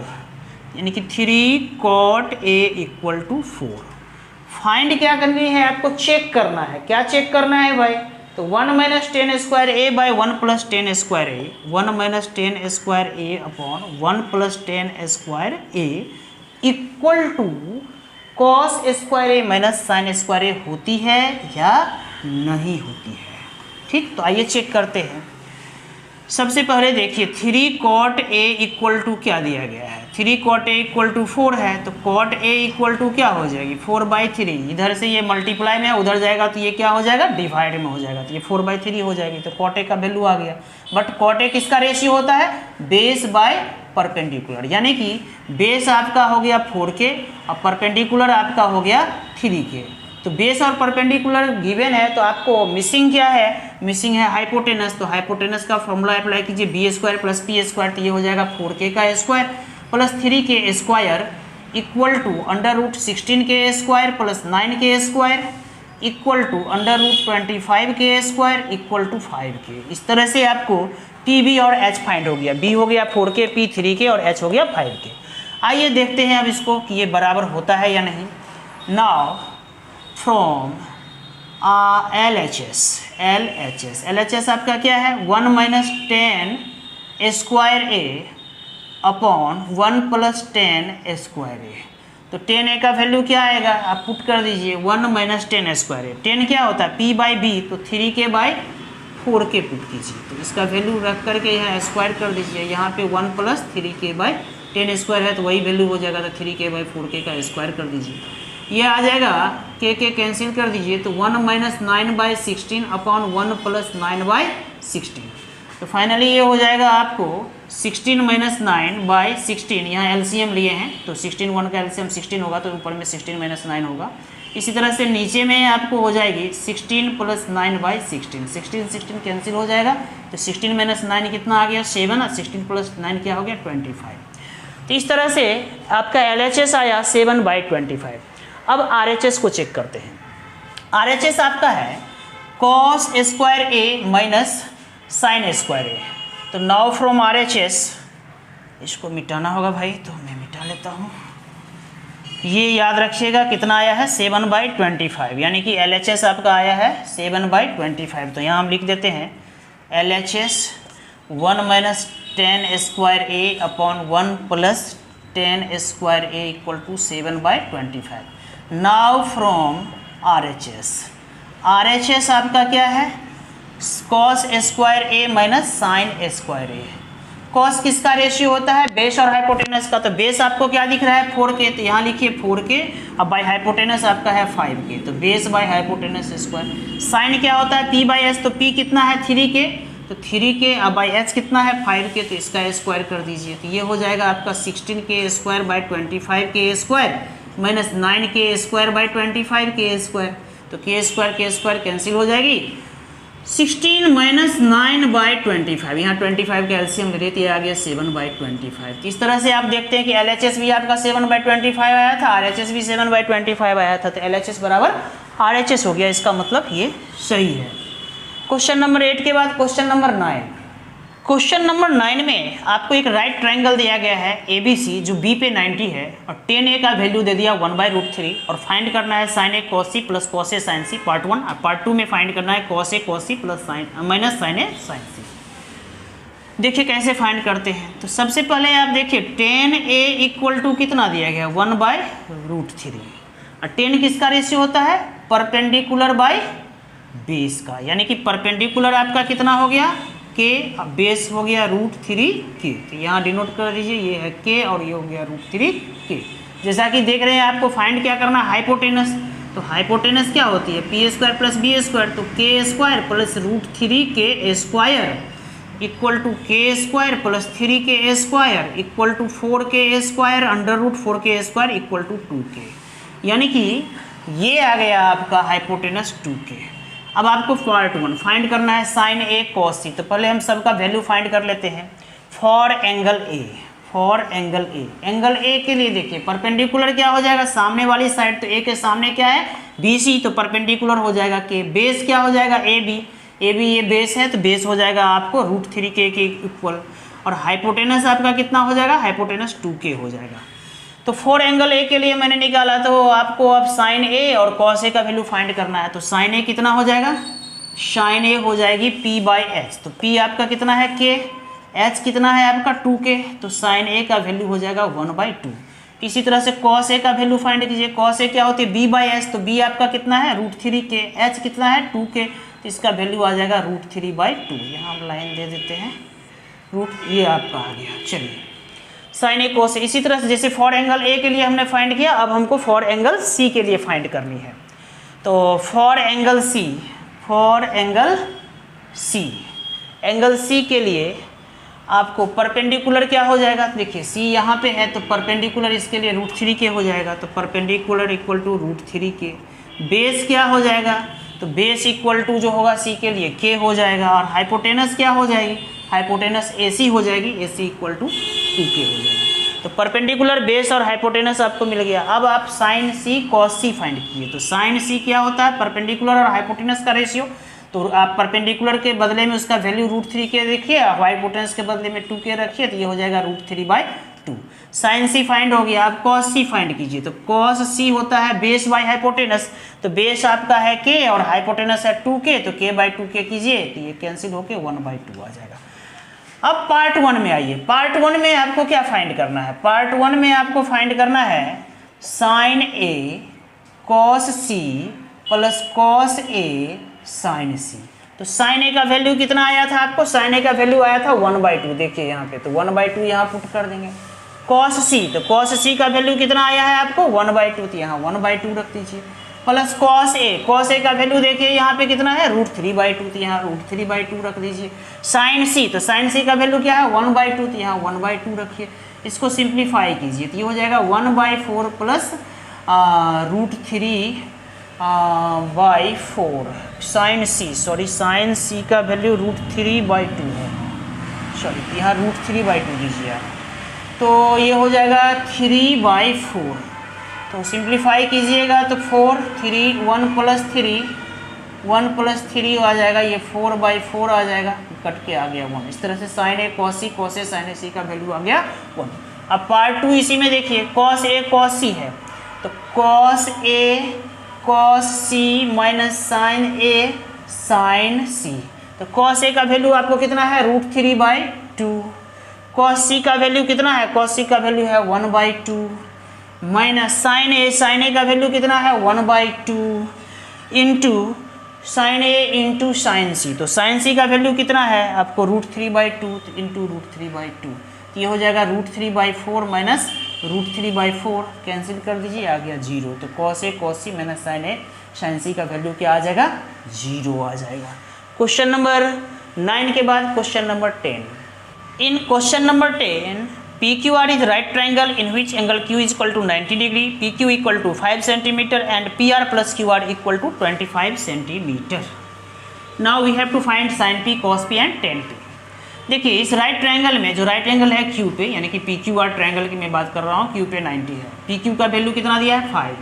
यानी कि 3 cot A = 4। फाइंड क्या करनी है, आपको चेक करना है। क्या चेक करना है भाई, तो 1 - 10 square A by 1 + 10 square A, 1 - 10 square A upon 1 + 10 square A equal to cos square A minus sine square A होती है या नहीं होती है। ठीक, तो आइए चेक करते हैं। सबसे पहले देखिए 3 cot A = क्या दिया गया है, 3 cot A = 4 है, तो cot A = क्या हो जाएगी 4/3। इधर से ये मल्टीप्लाई में उधर जाएगा तो ये क्या हो जाएगा डिवाइड में हो जाएगा, तो ये 4/3 हो जाएगी, तो cot A का वैल्यू आ गया। बट cot A किसका रेशियो होता है, बेस बाय परपेंडिकुलर, यानी कि बेस आपका हो गया 4k और परपेंडिकुलर आपका हो गया 3k। तो बेस और परपेंडिकुलर गिवन है, तो आपको मिसिंग क्या है, मिसिंग है हाइपोटेनस, तो हाइपोटेनस का फॉर्मूला अप्लाई कीजिए b² + p², तो ये हो जाएगा 4k का square plus 3k square equal to √16k square plus 9k square equal to √25k square equal to 5k। इस तरह से आपको p b और h फाइंड हो गया, b हो गया 4k, p 3k और h हो गया 5k। आइए देखते हैं अब इसको कि ये बराबर होता है या नहीं। नाउ फ्रॉम LHS आपका क्या है, 1 - 10 square A upon 1 + 10 square A। तो 10A का वैल्यू क्या आएगा, आप पुट कर दीजिए 1 - 10 स्क्वायर A। 10 क्या होता है p/b, तो 3k/4k पुट कीजिए, तो इसका वैल्यू रख करके यहाँ स्क्वायर कर दीजिए। यहाँ पे 1 + 3k/10 स्क्वायर है, तो वही वैल्यू हो जाएगा, तो 3k/4k का स्क्वायर कर दीजिए। ये आ जाएगा, k कैंसिल कर दीजिए, तो 1 - 9/16 अपॉन 1 + 9/16। तो फाइनली ये हो जाएगा आपको 16 - 9/16, यहाँ एलसीएम लिए हैं, तो 16 1 का एलसीएम 16 होगा, तो ऊपर में 16 - 9 होगा, इसी तरह से नीचे में आपको हो जाएगी 16 प्लस 9/16, 16 कैंसिल हो जाएगा, तो 16 माइनस 9 कितना आ गया 7, और 16 प्लस 9 क्या हो गया 25। तो इस तरह से आपका LHS आया 7/25। अब RHS को चेक करते हैं। RHS आपका है cos square A minus sine square A। तो नाउ फ्रॉम RHS, इसको मिटाना होगा भाई, तो मैं मिटा लेता हूँ। ये याद रखिएगा कितना आया है 7/25, यानी कि LHS आपका आया है 7/25। तो यहाँ हम लिख देते हैं LHS 1 माइनस 10 square A upon 1 plus 10 square A equal to 7/25। Now from RHS आपका क्या है cos square A minus sine square A। Cos किसका रेशियो होता है, बेस और हाइपोटेनस का। तो बेस आपको क्या दिख रहा है 4k, तो यहाँ लिखिए 4k, अब बाई हाइपोटेनस आपका है 5k, तो base by hypotenuse square. Sine क्या होता है p/s, तो p कितना है 3k, तो 3k, अब बाई h कितना है 5k, तो इसका स्क्वायर कर दीजिए। तो ये हो जाएगा आपका 16k square by 25k square minus 9k square by 25k square. तो k स्क्वायर कैंसिल हो जाएगी। 16 माइनस 9/25, यहाँ 25 का एलसीएम ले रही थी, आ गया 7/25। इस तरह से आप देखते हैं कि LHS भी आपका 7/25 आया था, RHS भी 7/25 आया था, तो LHS बराबर RHS हो गया। इसका मतलब ये सही है। क्वेश्चन नंबर 8 के बाद क्वेश्चन नंबर 9। क्वेश्चन नंबर 9 में आपको एक राइट ट्रायंगल दिया गया है ABC जो B पे 90 है, और tan A का वैल्यू दे दिया 1/√3, और फाइंड करना है sin A cos C plus cos A sin C part 1। Part 2 में फाइंड करना है cos A cos C plus minus sin A sin C। देखिए कैसे फाइंड करते हैं। तो सबसे पहले आप देखिए tan A इक्वल टू कितना दिया गया 1/√3, और tan किसका रेशियो होता है परपेंडिकुलर बाई बेस का, यानी कि परपेंडिकुलर आपका कितना हो गया k, बेस हो गया √3k। तो यहाँ डिनोट कर दीजिए, ये है k और ये हो गया √3k। जैसा कि देख रहे हैं आपको फाइंड क्या करना है हाइपोटेनस। तो हाइपोटेनस क्या होती है p² प्लस b², तो k² plus √3k square equal to k² plus 3k² equal to 4k² अंडर√4k² इक्वल टू 2k, यानी कि ये आ गया आपका हाइपोटेनस 2k। अब आपको पार्ट 1 फाइंड करना है साइन A cos C। तो पहले हम सबका वैल्यू फाइंड कर लेते हैं for angle A। Angle A के लिए देखिए परपेंडिकुलर क्या हो जाएगा सामने वाली साइड, तो A के सामने क्या है BC, तो परपेंडिकुलर हो जाएगा K। बेस क्या हो जाएगा AB ये बेस है, तो बेस हो जाएगा आपको √3k के इक्वल, और हाइपोटेनस आपका कितना हो जाएगा हाइपोटेनस 2k हो जाएगा। तो फॉर एंगल A के लिए मैंने निकाला, तो आपको अब साइन A और cos A का वैल्यू फाइंड करना है। तो साइन A कितना हो जाएगा साइन A हो जाएगी p/h, तो p आपका कितना है k, h कितना है आपका 2k, तो साइन A का वैल्यू हो जाएगा 1/2। इसी तरह से cos A का वैल्यू फाइंड कीजिए। cos A क्या होती है b/h, तो b आपका कितना है √3k, h कितना है 2k, तो इसका वैल्यू आ जाएगा √3/2। यहाँ हम लाइन दे देते हैं ये आपका आ गया। चलिए साइन A cos A। इसी तरह से जैसे फॉर एंगल A के लिए हमने फाइंड किया, अब हमको फॉर एंगल C के लिए फाइंड करनी है। तो फॉर एंगल C के लिए आपको परपेंडिकुलर क्या हो जाएगा, देखिए C यहाँ पे है, तो परपेंडिकुलर इसके लिए √3k हो जाएगा, तो perpendicular equal to √3k। Base क्या हो जाएगा, तो बेस इक्वल टू जो होगा C के लिए k हो जाएगा, और हाइपोटेनस क्या हो जाएगी हाइपोटेनस AC हो जाएगी, AC इक्वल टू 2k हो जाएगा। तो परपेंडिकुलर बेस और हाइपोटेनस आपको मिल गया। अब आप sine C cos C find कीजिए। तो साइन C क्या होता है परपेंडिकुलर और हाइपोटेनस का रेशियो, तो आप परपेंडिकुलर के बदले में उसका वैल्यू √3k देखिए, हाइपोटेनस के बदले में 2k रखिए, तो ये हो जाएगा √3/2। साइन C फाइंड हो गया। आप cos C फाइंड कीजिए। तो cos C होता है बेस बाय हाइपोटेनस, तो बेस आपका है k और हाइपोटेनस है 2k, तो k/2k कीजिए, तो ये कैंसिल होके 1/2 आ जाएगा। अब पार्ट 1 में आइए। पार्ट 1 में आपको क्या फाइंड करना है, पार्ट 1 में आपको फाइंड करना है sine A cos C plus cos A sin C। तो साइन A का वैल्यू कितना आया था आपको, साइन A का वैल्यू आया था 1/2, देखिए यहाँ पे, तो 1/2 यहाँ पुट कर देंगे। cos C, तो cos C का वैल्यू कितना आया है आपको 1/2, तो यहाँ 1/2 रख दीजिए, प्लस cos A का वैल्यू देखिए यहाँ पे कितना है √3/2, तो यहाँ √3/2 रख दीजिए। साइन C, तो साइन C का वैल्यू क्या है 1/2, तो यहाँ 1/2 रखिए। इसको सिंप्लीफाई कीजिए, तो ये हो जाएगा 1/4 plus √3 by 4 sine C, sorry sine C का वैल्यू √3/2 है, सॉरी यहाँ √3/2 लीजिए आप, तो ये हो जाएगा 3/4। तो सिंप्लीफाई कीजिएगा तो 4 3 1 + 3 आ जाएगा, ये 4/4 आ जाएगा, कट के आ गया 1। इस तरह से sign A cos C, cos A sign ए सी का वैल्यू आ गया 1। अब पार्ट 2 इसी में देखिए, कॉस ए कॉस सी है, तो कॉस ए कॉस सी माइनस साइन ए साइन सी, तो कॉस ए का वैल्यू आपको कितना है √3/2, कॉस सी का वैल्यू कितना है, कॉस सी का वैल्यू है 1/2 माइनस साइन ए का वैल्यू कितना है 1/2 इंटू साइन ए इंटू साइन सी, तो साइन सी का वैल्यू कितना है आपको √3/2 इंटू √3/2, तो ये हो जाएगा √3/4 माइनस √3/4, कैंसिल कर दीजिए, आ गया 0। तो कॉस ए कॉस सी माइनस साइन ए साइन सी का वैल्यू क्या आ जाएगा 0 आ जाएगा। क्वेश्चन नंबर 9 के बाद question number 10। In question number 10, PQR is right triangle in which angle Q is equal to 90 degree, PQ equal to 5 centimeter and PR plus QR equal to 25 centimeter. Now we have to find sin P, cos P and tan P. देखिए इस राइट ट्रायंगल में, जो राइट एंगल है Q पे, यानी कि PQR ट्रायंगल की मैं बात कर रहा हूँ, Q पे 90 है, PQ का वैल्यू कितना दिया है 5,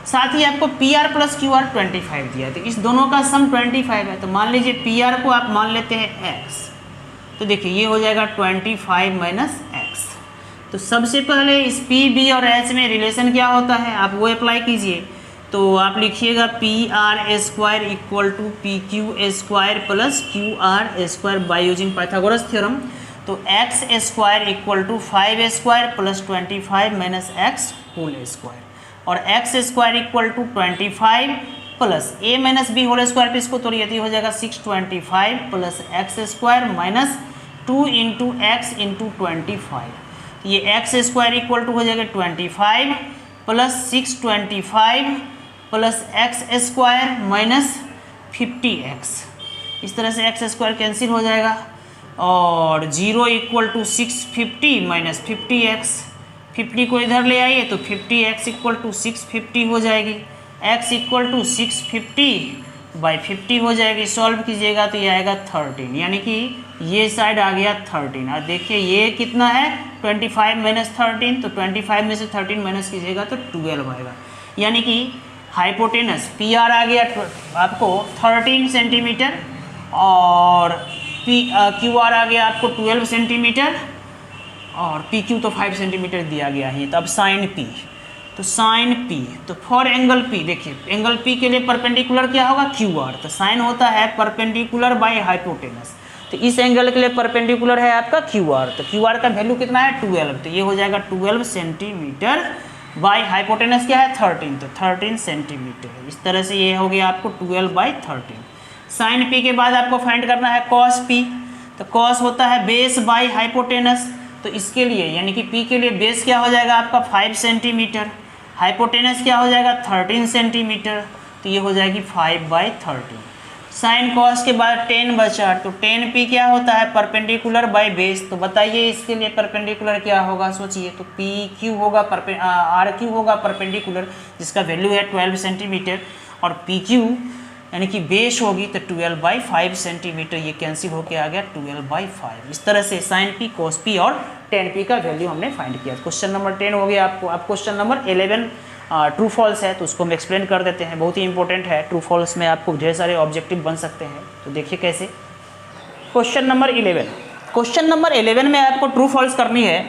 साथ ही आपको PR प्लस QR 25 दिया है, तो इस दोनों का सम 25 है। तो मान लीजिए PR को आप मान लेते हैं x, तो देखिए ये हो जाएगा 25 माइनस x। तो सबसे पहले इस P, B और H में रिलेशन क्या होता है आप वो अप्लाई कीजिए, तो आप लिखिएगा PR² equal to PQ² plus QR² by using Pythagoras theorem. तो x² equal to 5² plus 25 minus x whole square, और x² equal to 25 plus a minus b whole square पे इसको तोड़िए, तो हो जाएगा 625 plus x² minus 2 into x into 25, ये x² इक्वल टू हो जाएगा 25 plus 625 plus x² minus 50x, इस तरह से x² कैंसिल हो जाएगा, और 0 इक्वल टू 650 माइनस 50x, 50 को इधर ले आइए तो 50x इक्वल टू 650 हो जाएगी, x इक्वल टू 650 बाई 50 हो जाएगी, सॉल्व कीजिएगा तो ये आएगा 13, यानी कि ये साइड आ गया 13। और देखिए ये कितना है 25 माइनस 13, तो 25 में से 13 माइनस कीजिएगा तो 12 आएगा, यानी कि हाइपोटेनस PR आ गया आपको 13 सेंटीमीटर और QR आ गया आपको 12 सेंटीमीटर और PQ तो 5 सेंटीमीटर दिया गया है। तो अब साइन P, तो साइन P, तो फॉर एंगल P, देखिए एंगल P के लिए परपेंडिकुलर क्या होगा QR, तो साइन होता है परपेंडिकुलर बाय हाइपोटेनस, तो इस एंगल के लिए परपेंडिकुलर है आपका QR, तो QR का वैल्यू कितना है 12, तो ये हो जाएगा 12 सेंटीमीटर बाई हाइपोटेनस क्या है 13, तो 13 सेंटीमीटर। इस तरह से ये हो गया आपको 12/13। साइन P के बाद आपको फाइंड करना है कॉस P, तो कॉस होता है बेस बाई हाइपोटेनस, तो इसके लिए यानी कि P के लिए बेस क्या हो जाएगा आपका 5 सेंटीमीटर, हाइपोटेनस क्या हो जाएगा 13 सेंटीमीटर, तो ये हो जाएगी 5/13। साइन कॉस के बाद टेन बचा, तो टेन P क्या होता है परपेंडिकुलर बाय बेस, तो बताइए इसके लिए परपेंडिकुलर क्या होगा, सोचिए, तो PQ होगा RQ होगा परपेंडिकुलर जिसका वैल्यू है 12 सेंटीमीटर, और PQ यानी कि बेस होगी तो 12/5 सेंटीमीटर, ये कैंसिल होके आ गया 12/5। इस तरह से साइन P, cos P और टेन P का वैल्यू हमने फाइंड किया। क्वेश्चन नंबर 10 हो गया आपको। अब क्वेश्चन नंबर 11 ट्रू फॉल्स है, तो उसको हम एक्सप्लेन कर देते हैं, बहुत ही इंपॉर्टेंट है। ट्रू फॉल्स में आपको ढेर सारे ऑब्जेक्टिव बन सकते हैं, तो देखिए कैसे। क्वेश्चन नंबर 11, क्वेश्चन नंबर 11 में आपको ट्रू फॉल्स करनी है।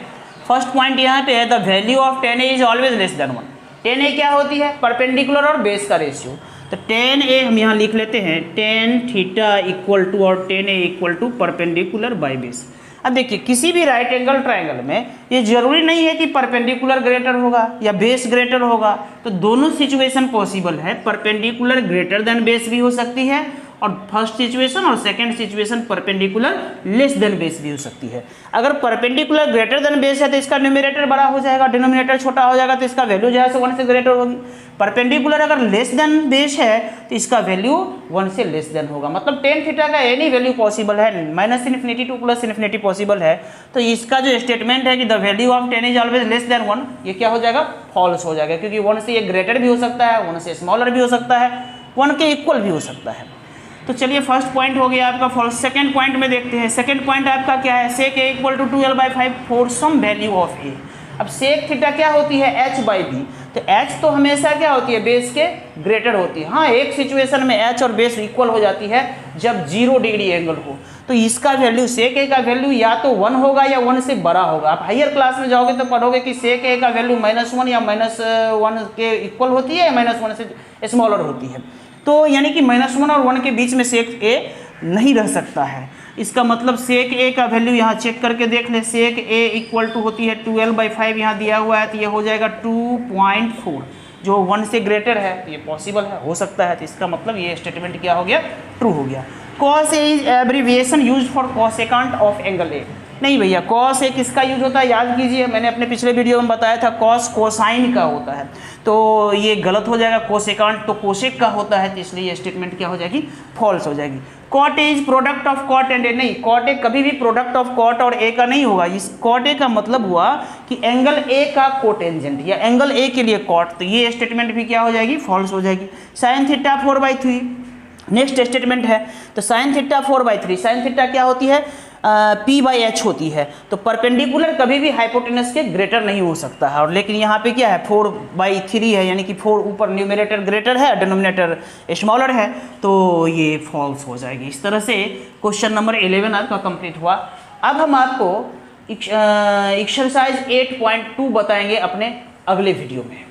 फर्स्ट पॉइंट यहाँ पे है the value of tan A is always less than 1। tan A क्या होती है परपेंडिकुलर और बेस का रेशियो, तो tan A हम यहाँ लिख लेते हैं tan थीटा इक्वल टू और tan A equal to perpendicular by base. अब देखिए किसी भी राइट एंगल ट्रायंगल में ये जरूरी नहीं है कि परपेंडिकुलर ग्रेटर होगा या बेस ग्रेटर होगा, तो दोनों सिचुएशन पॉसिबल है। परपेंडिकुलर ग्रेटर देन बेस भी हो सकती है और फर्स्ट सिचुएशन और second situation perpendicular less than base भी हो सकती है। अगर परपेंडिकुलर ग्रेटर देन बेस है तो इसका न्यूमरेटर बड़ा हो जाएगा, डिनोमिनेटर छोटा हो जाएगा, तो इसका वैल्यू जो है 1 से ग्रेटर होगी। परपेंडिकुलर अगर लेस देन बेस है तो इसका वैल्यू 1 से लेस देन होगा। मतलब टेन थीटा का एनी वैल्यू पॉसिबल है, minus infinity two plus infinity possible है। तो इसका जो स्टेटमेंट है कि the value of ten is always less than 1, ये क्या हो जाएगा, फॉल्स हो जाएगा, क्योंकि 1 से ये ग्रेटर भी हो सकता है, 1 से स्मॉलर भी हो सकता है, 1 के इक्वल भी हो सकता है। तो चलिए फर्स्ट पॉइंट हो गया आपका फॉल्स। सेकंड पॉइंट में देखते हैं। सेकंड पॉइंट आपका क्या है, sec A equal to 2l/5 for some value of A. अब सेक थीटा क्या होती है, h/b। तो h तो हमेशा क्या होती है, बेस के ग्रेटर होती है। हाँ, एक सिचुएशन में h और बेस इक्वल हो जाती है जब 0 डिग्री एंगल हो। तो इसका वैल्यू सेक ए का वैल्यू या तो 1 होगा या 1 से बड़ा होगा। आप हायर क्लास में जाओगे तो पढ़ोगे कि सेक ए का वैल्यू -1 या -1 के इक्वल होती है या -1 से स्मॉलर होती है। तो यानी कि -1 और 1 के बीच में सेक ए नहीं रह सकता है। इसका मतलब सेक ए का वैल्यू यहाँ चेक करके देख ले, सेक ए इक्वल टू होती है 2l/5, यहाँ दिया हुआ है तो ये हो जाएगा 2.4, जो 1 से ग्रेटर है तो ये पॉसिबल है, हो सकता है। तो इसका मतलब ये स्टेटमेंट क्या हो गया, ट्रू हो गया। Cos A is abbreviation use for cosecant of angle A. नहीं भैया, कॉस ए किसका यूज होता है, याद कीजिए, मैंने अपने पिछले वीडियो में बताया था कॉस कोसाइन का होता है, तो ये गलत हो जाएगा। कोसेकेंट तो कोसेक का होता है, तो इसलिए ये स्टेटमेंट क्या हो जाएगी, फॉल्स हो जाएगी। Cot A is product of cot and A. नहीं, कॉट ए कभी भी प्रोडक्ट ऑफ कॉट और ए का नहीं होगा। इस कॉट ए का मतलब हुआ कि एंगल ए का कोटेंजेंट या एंगल ए के लिए कॉट, तो ये स्टेटमेंट भी क्या हो जाएगी, फॉल्स हो जाएगी। साइन थीटा 4/3 नेक्स्ट स्टेटमेंट है। तो साइन थीटा 4/3, साइन थीटा क्या होती है, p/h होती है। तो परपेंडिकुलर कभी भी हाइपोटेनस के ग्रेटर नहीं हो सकता है। और लेकिन यहाँ पे क्या है, 4/3 है, यानी कि 4 ऊपर न्यूमरेटर ग्रेटर है, डिनोमिनेटर स्मॉलर है, तो ये फॉल्स हो जाएगी। इस तरह से क्वेश्चन नंबर 11 आपका कंप्लीट हुआ। अब हम आपको एक्सरसाइज 8.2 बताएंगे अपने अगले वीडियो में।